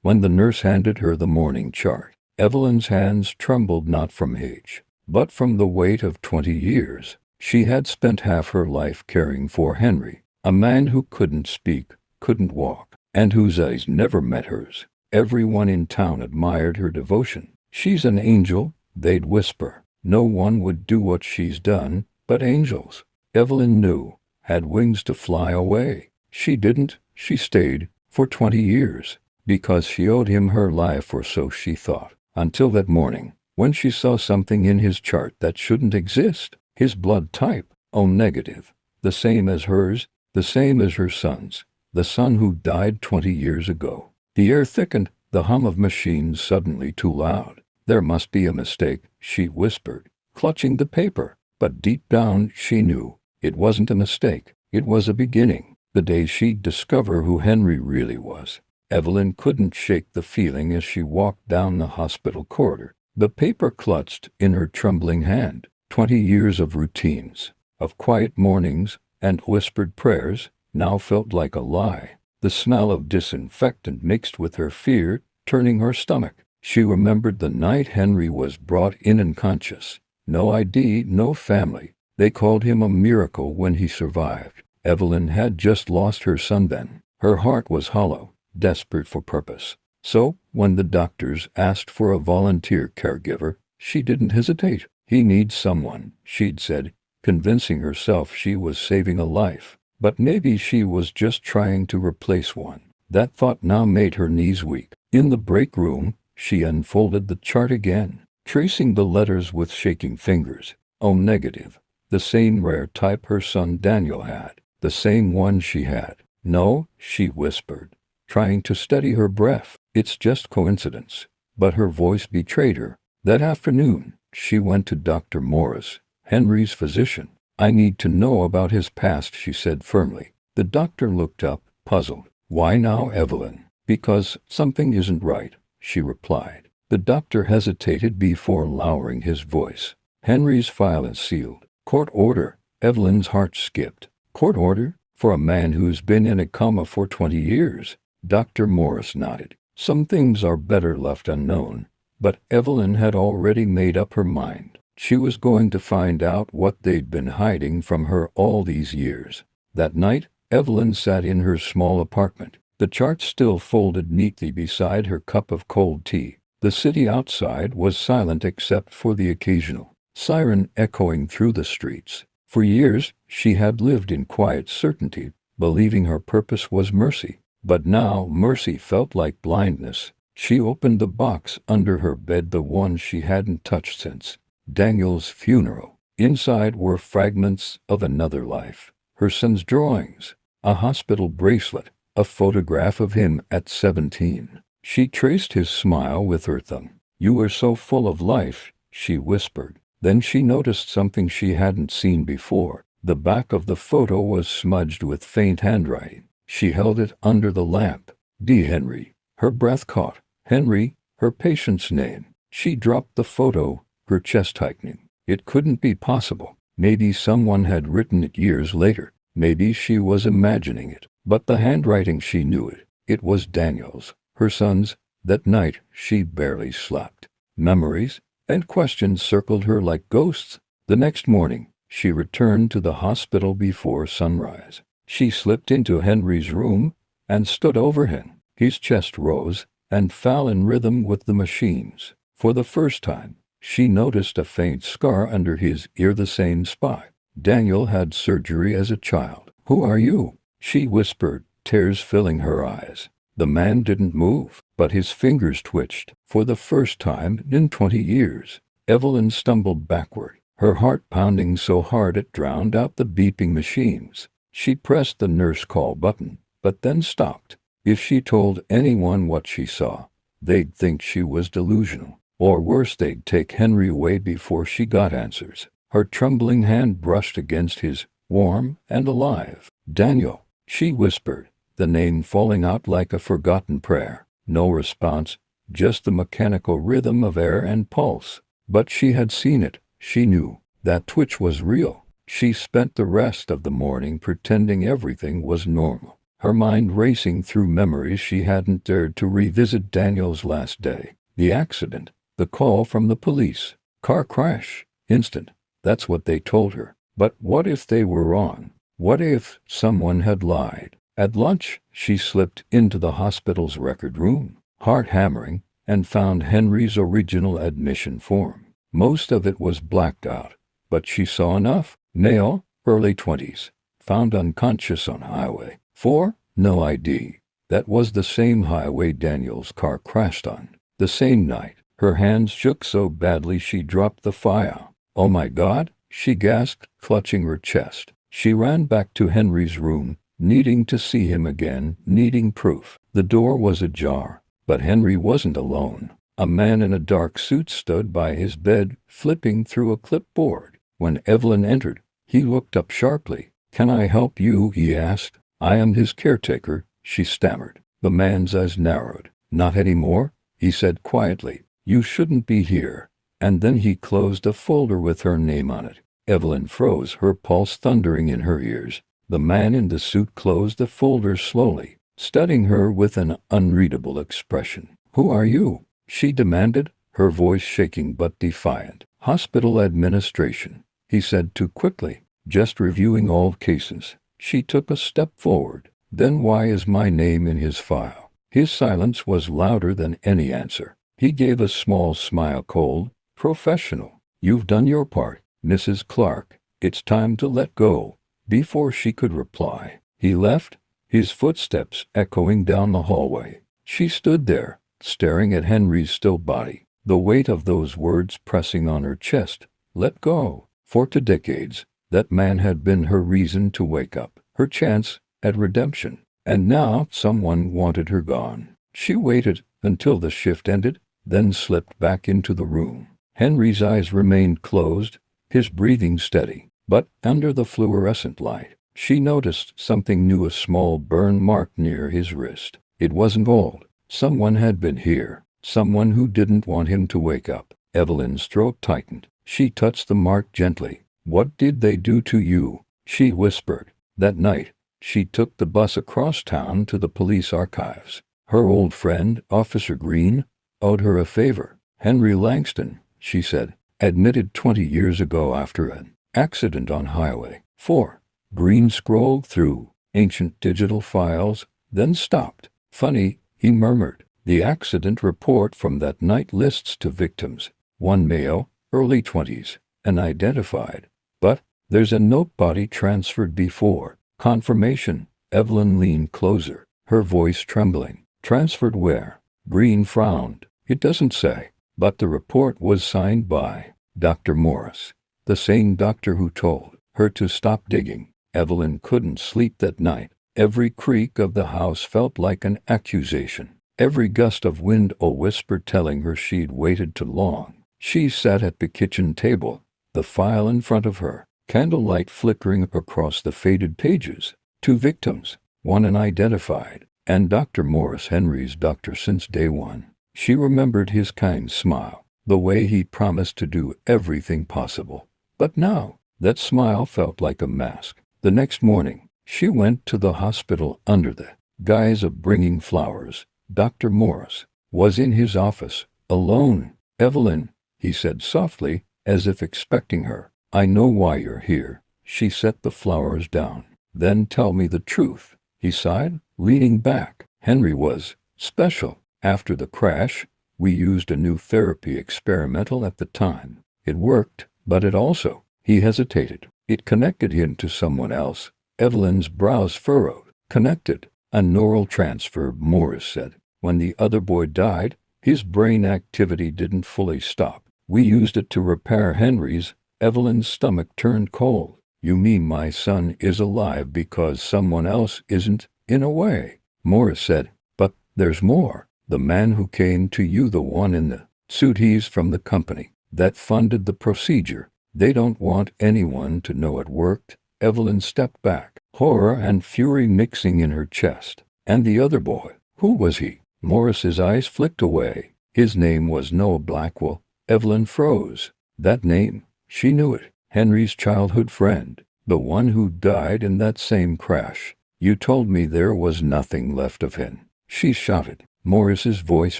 When the nurse handed her the morning chart, Evelyn's hands trembled not from age, but from the weight of 20 years. She had spent half her life caring for Henry, a man who couldn't speak, couldn't walk, and whose eyes never met hers. Everyone in town admired her devotion. "She's an angel," they'd whisper. "No one would do what she's done, but angels." Evelyn knew, had wings to fly away. She didn't. She stayed, for 20 years, because she owed him her life, or so she thought, until that morning, when she saw something in his chart that shouldn't exist. His blood type, O negative, the same as hers, the same as her son's, the son who died 20 years ago. The air thickened, the hum of machines suddenly too loud. "There must be a mistake," she whispered, clutching the paper. But deep down she knew it wasn't a mistake. It was a beginning, the day she'd discover who Henry really was. Evelyn couldn't shake the feeling as she walked down the hospital corridor. The paper clutched in her trembling hand. 20 years of routines, of quiet mornings and whispered prayers, now felt like a lie. The smell of disinfectant mixed with her fear, turning her stomach. She remembered the night Henry was brought in unconscious. No ID, no family. They called him a miracle when he survived. Evelyn had just lost her son then. Her heart was hollow, desperate for purpose. So, when the doctors asked for a volunteer caregiver, she didn't hesitate. "He needs someone," she'd said, convincing herself she was saving a life. But maybe she was just trying to replace one. That thought now made her knees weak. In the break room, she unfolded the chart again, tracing the letters with shaking fingers. O negative, the same rare type her son Daniel had, the same one she had. "No," she whispered, trying to steady her breath. "It's just coincidence." But her voice betrayed her. That afternoon, she went to Dr. Morris, Henry's physician. "I need to know about his past," she said firmly. The doctor looked up, puzzled. "Why now, Evelyn?" "Because something isn't right," she replied. The doctor hesitated before lowering his voice. "Henry's file is sealed. Court order." Evelyn's heart skipped. "Court order? For a man who's been in a coma for 20 years? Dr. Morris nodded. "Some things are better left unknown." But Evelyn had already made up her mind. She was going to find out what they'd been hiding from her all these years. That night, Evelyn sat in her small apartment, the chart still folded neatly beside her cup of cold tea. The city outside was silent except for the occasional siren echoing through the streets. For years, she had lived in quiet certainty, believing her purpose was mercy. But now mercy felt like blindness. She opened the box under her bed, the one she hadn't touched since Daniel's funeral. Inside were fragments of another life. Her son's drawings, a hospital bracelet, a photograph of him at 17. She traced his smile with her thumb. "You were so full of life," she whispered. Then she noticed something she hadn't seen before. The back of the photo was smudged with faint handwriting. She held it under the lamp. "D. Henry." Her breath caught. Henry, her patient's name. She dropped the photo, her chest tightening. It couldn't be possible. Maybe someone had written it years later. Maybe she was imagining it. But the handwriting, she knew it. It was Daniel's, her son's. That night, she barely slept. Memories and questions circled her like ghosts. The next morning, she returned to the hospital before sunrise. She slipped into Henry's room and stood over him. His chest rose and fell in rhythm with the machines. For the first time, she noticed a faint scar under his ear, the same spot. Daniel had surgery as a child. "Who are you?" she whispered, tears filling her eyes. The man didn't move, but his fingers twitched. For the first time in 20 years, Evelyn stumbled backward, her heart pounding so hard it drowned out the beeping machines. She pressed the nurse call button, but then stopped. If she told anyone what she saw, they'd think she was delusional. Or worse, they'd take Henry away before she got answers. Her trembling hand brushed against his, warm and alive. "Daniel," she whispered, the name falling out like a forgotten prayer. No response, just the mechanical rhythm of air and pulse. But she had seen it. She knew that twitch was real. She spent the rest of the morning pretending everything was normal. her mind racing through memories she hadn't dared to revisit. Daniel's last day, the accident, the call from the police, car crash, instant. That's what they told her. But what if they were wrong? What if someone had lied? At lunch, she slipped into the hospital's record room, heart hammering, and found Henry's original admission form. Most of it was blacked out, but she saw enough. Male, early 20s, found unconscious on Highway 4, no ID. That was the same highway Daniel's car crashed on. The same night, her hands shook so badly she dropped the file. "Oh my God," she gasped, clutching her chest. She ran back to Henry's room, needing to see him again, needing proof. The door was ajar, but Henry wasn't alone. A man in a dark suit stood by his bed, flipping through a clipboard. When Evelyn entered, he looked up sharply. "Can I help you?" he asked. "I am his caretaker," she stammered. The man's eyes narrowed. "Not anymore," he said quietly. "You shouldn't be here." And then he closed a folder with her name on it. Evelyn froze, her pulse thundering in her ears. The man in the suit closed the folder slowly, studying her with an unreadable expression. "Who are you?" she demanded, her voice shaking but defiant. "Hospital administration," he said too quickly. "Just reviewing all cases." She took a step forward. "Then why is my name in his file?" His silence was louder than any answer. He gave a small smile, cold, professional. "You've done your part, Mrs. Clark. It's time to let go." Before she could reply, he left, his footsteps echoing down the hallway. She stood there, staring at Henry's still body, the weight of those words pressing on her chest. Let go. For 2 decades, that man had been her reason to wake up, her chance at redemption. And now someone wanted her gone. She waited until the shift ended, then slipped back into the room. Henry's eyes remained closed, his breathing steady. But under the fluorescent light, she noticed something new, a small burn mark near his wrist. It wasn't old. Someone had been here. Someone who didn't want him to wake up. Evelyn's throat tightened. She touched the mark gently. "What did they do to you?" she whispered. That night, she took the bus across town to the police archives. Her old friend, Officer Green, owed her a favor. "Henry Langston," she said, "admitted 20 years ago after an accident on Highway 4. Green scrolled through ancient digital files, then stopped. "Funny," he murmured. "The accident report from that night lists 2 victims. One male, early 20s, unidentified. But there's a note, body transferred before confirmation." Evelyn leaned closer, her voice trembling. "Transferred where?" Green frowned. "It doesn't say, but the report was signed by Dr. Morris. The same doctor who told her to stop digging." Evelyn couldn't sleep that night. Every creak of the house felt like an accusation. Every gust of wind a whisper telling her she'd waited too long. She sat at the kitchen table, the file in front of her, candlelight flickering across the faded pages. 2 victims, one unidentified, and Dr. Morris, Henry's doctor since day one. She remembered his kind smile, the way he promised to do everything possible. But now, that smile felt like a mask. The next morning, she went to the hospital under the guise of bringing flowers. Dr. Morris was in his office, alone. "Evelyn," he said softly, as if expecting her. "I know why you're here." She set the flowers down. "Then tell me the truth," he sighed, leaning back. "Henry was special. After the crash, we used a new therapy, experimental at the time. It worked, but it also—" He hesitated. "It connected him to someone else." Evelyn's brows furrowed. "Connected? A neural transfer," Morris said. "When the other boy died, his brain activity didn't fully stop. We used it to repair Henry's." Evelyn's stomach turned cold. "You mean my son is alive because someone else isn't?" "In a way," Morris said. "But there's more. The man who came to you, the one in the suit, he's from the company that funded the procedure. They don't want anyone to know it worked." Evelyn stepped back, horror and fury mixing in her chest. "And the other boy, who was he?" Morris's eyes flicked away. "His name was Noah Blackwell." Evelyn froze. That name, she knew it. Henry's childhood friend, the one who died in that same crash. You told me there was nothing left of him, she shouted. Morris's voice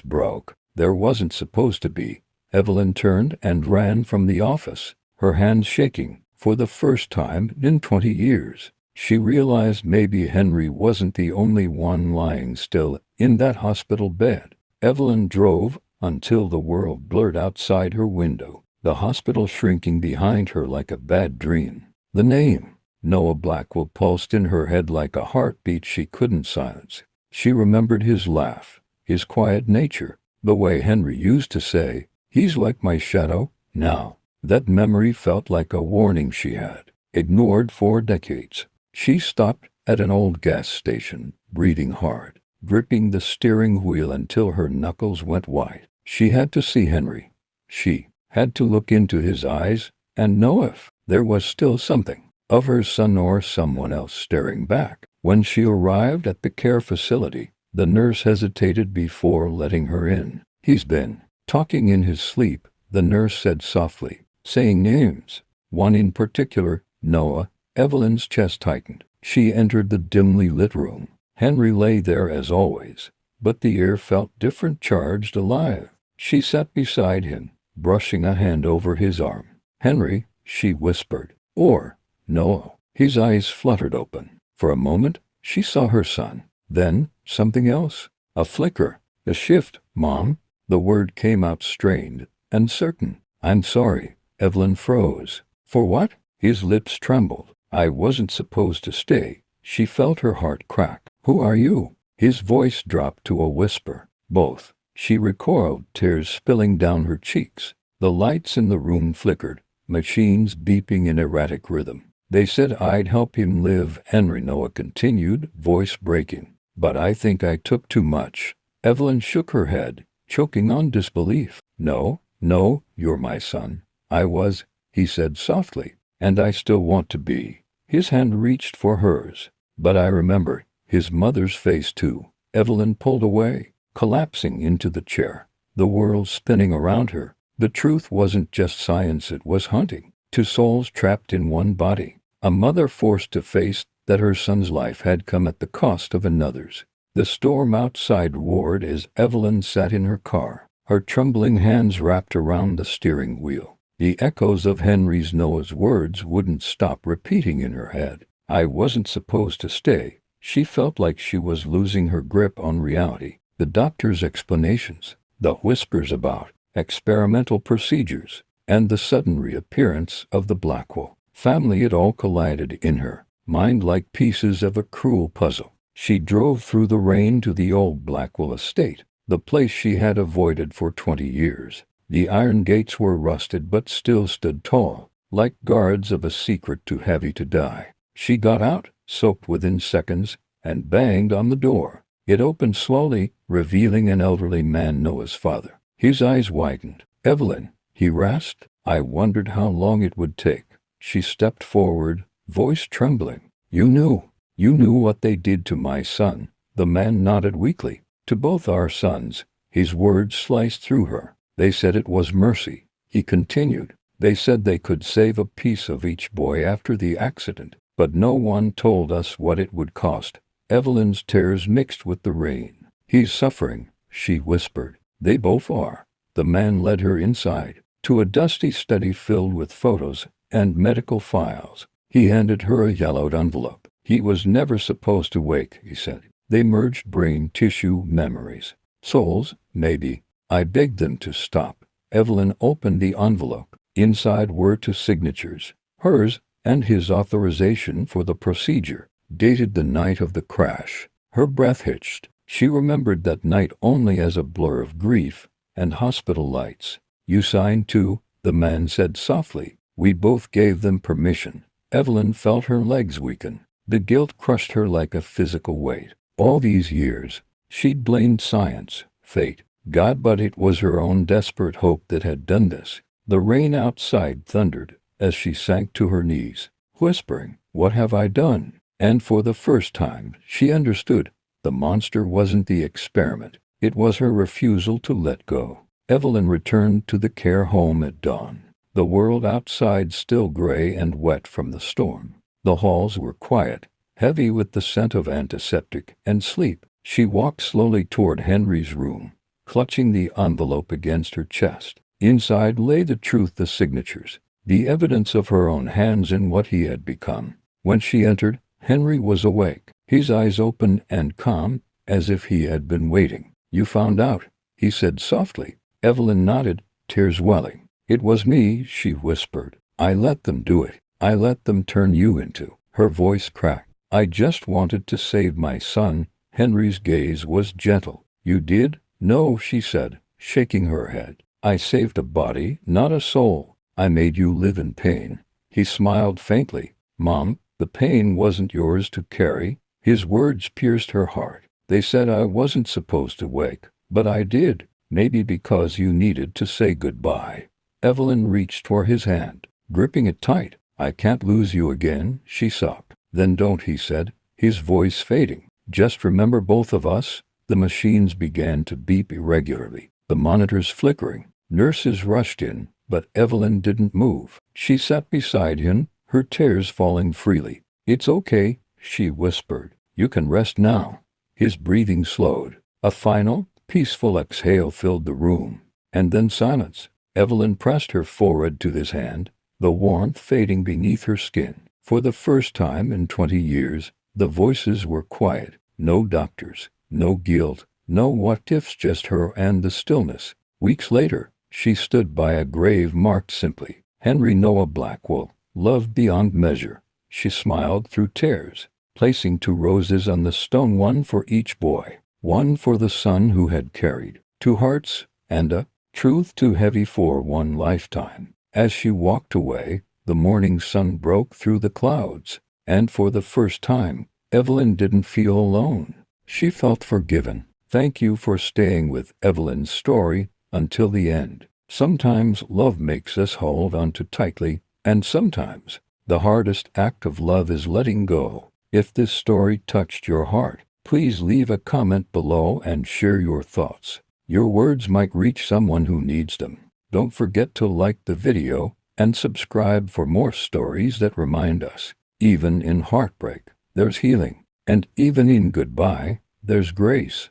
broke. There wasn't supposed to be. Evelyn turned and ran from the office, her hands shaking. For the first time in 20 years, she realized maybe Henry wasn't the only one lying still in that hospital bed. Evelyn drove until the world blurred outside her window, the hospital shrinking behind her like a bad dream. The name, Noah Blackwell, pulsed in her head like a heartbeat she couldn't silence. She remembered his laugh, his quiet nature, the way Henry used to say, "He's like my shadow." Now, that memory felt like a warning she had ignored for decades. She stopped at an old gas station, breathing hard, gripping the steering wheel until her knuckles went white. She had to see Henry. She had to look into his eyes and know if there was still something of her son or someone else staring back. When she arrived at the care facility, the nurse hesitated before letting her in. "He's been talking in his sleep," the nurse said softly, saying names. One in particular, Noah. Evelyn's chest tightened. She entered the dimly lit room. Henry lay there as always, but the air felt different, charged, alive. She sat beside him, brushing a hand over his arm. "Henry," she whispered. "Or Noah." His eyes fluttered open. For a moment, she saw her son. Then, something else. A flicker. A shift. "Mom?" The word came out strained, uncertain. "I'm sorry." Evelyn froze. "For what?" His lips trembled. "I wasn't supposed to stay." She felt her heart crack. "Who are you?" His voice dropped to a whisper. "Both." She recoiled, tears spilling down her cheeks. The lights in the room flickered, machines beeping in erratic rhythm. "They said I'd help him live," Henry, Noah continued, voice breaking. "But I think I took too much." Evelyn shook her head, choking on disbelief. "No, no, you're my son." "I was," he said softly, "and I still want to be." His hand reached for hers. "But I remember his mother's face too." Evelyn pulled away, collapsing into the chair, the world spinning around her. The truth wasn't just science, it was haunting. Two souls trapped in one body. A mother forced to face that her son's life had come at the cost of another's. The storm outside roared as Evelyn sat in her car, her trembling hands wrapped around the steering wheel. The echoes of Henry's Noah's words wouldn't stop repeating in her head. "I wasn't supposed to stay." She felt like she was losing her grip on reality. The doctor's explanations, the whispers about experimental procedures, and the sudden reappearance of the Blackwell family, it all collided in her mind like pieces of a cruel puzzle. She drove through the rain to the old Blackwell estate, the place she had avoided for 20 years. The iron gates were rusted but still stood tall, like guards of a secret too heavy to die. She got out, soaked within seconds, and banged on the door. It opened slowly, revealing an elderly man, Noah's father. His eyes widened. "Evelyn," he rasped. "I wondered how long it would take." She stepped forward, voice trembling. You knew what they did to my son." The man nodded weakly. "To both our sons." His words sliced through her. "They said it was mercy," he continued. "They said they could save a piece of each boy after the accident, but no one told us what it would cost." Evelyn's tears mixed with the rain. "He's suffering," she whispered. "They both are." The man led her inside, to a dusty study filled with photos and medical files. He handed her a yellowed envelope. "He was never supposed to wake," he said. "They merged brain tissue, memories, souls, maybe." I begged them to stop. Evelyn opened the envelope. Inside were two signatures, hers and his authorization for the procedure, dated the night of the crash. Her breath hitched. She remembered that night only as a blur of grief and hospital lights. "You signed too," the man said softly. "We both gave them permission." Evelyn felt her legs weaken. The guilt crushed her like a physical weight. All these years, she'd blamed science, fate, God, but it was her own desperate hope that had done this. The rain outside thundered as she sank to her knees, whispering, "What have I done?" And for the first time, she understood. The monster wasn't the experiment. It was her refusal to let go. Evelyn returned to the care home at dawn. The world outside still gray and wet from the storm. The halls were quiet, heavy with the scent of antiseptic and sleep. She walked slowly toward Henry's room, clutching the envelope against her chest. Inside lay the truth, the signatures, the evidence of her own hands in what he had become. When she entered, Henry was awake, his eyes open and calm, as if he had been waiting. "You found out," he said softly. Evelyn nodded, tears welling. "It was me," she whispered. "I let them do it. I let them turn you into—" Her voice cracked. "I just wanted to save my son." Henry's gaze was gentle. "You did?" "No," she said, shaking her head. "I saved a body, not a soul. I made you live in pain." He smiled faintly. "Mom, the pain wasn't yours to carry." His words pierced her heart. "They said I wasn't supposed to wake, but I did. Maybe because you needed to say goodbye." Evelyn reached for his hand, gripping it tight. "I can't lose you again," she sobbed. "Then don't," he said, his voice fading. "Just remember both of us." The machines began to beep irregularly, the monitors flickering. Nurses rushed in, but Evelyn didn't move. She sat beside him, her tears falling freely. "It's okay," she whispered. "You can rest now." His breathing slowed. A final, peaceful exhale filled the room. And then silence. Evelyn pressed her forehead to his hand, the warmth fading beneath her skin. For the first time in 20 years, the voices were quiet. No doctors, no guilt, no what-ifs, just her and the stillness. Weeks later, she stood by a grave marked simply, "Henry Noah Blackwell, love beyond measure." She smiled through tears, placing 2 roses on the stone, one for each boy, one for the son who had carried 2 hearts, and a truth too heavy for one lifetime. As she walked away, the morning sun broke through the clouds, and for the first time, Evelyn didn't feel alone. She felt forgiven. Thank you for staying with Evelyn's story until the end. Sometimes love makes us hold on too tightly, and sometimes the hardest act of love is letting go. If this story touched your heart, please leave a comment below and share your thoughts. Your words might reach someone who needs them. Don't forget to like the video and subscribe for more stories that remind us, even in heartbreak, there's healing, and even in goodbye, there's grace.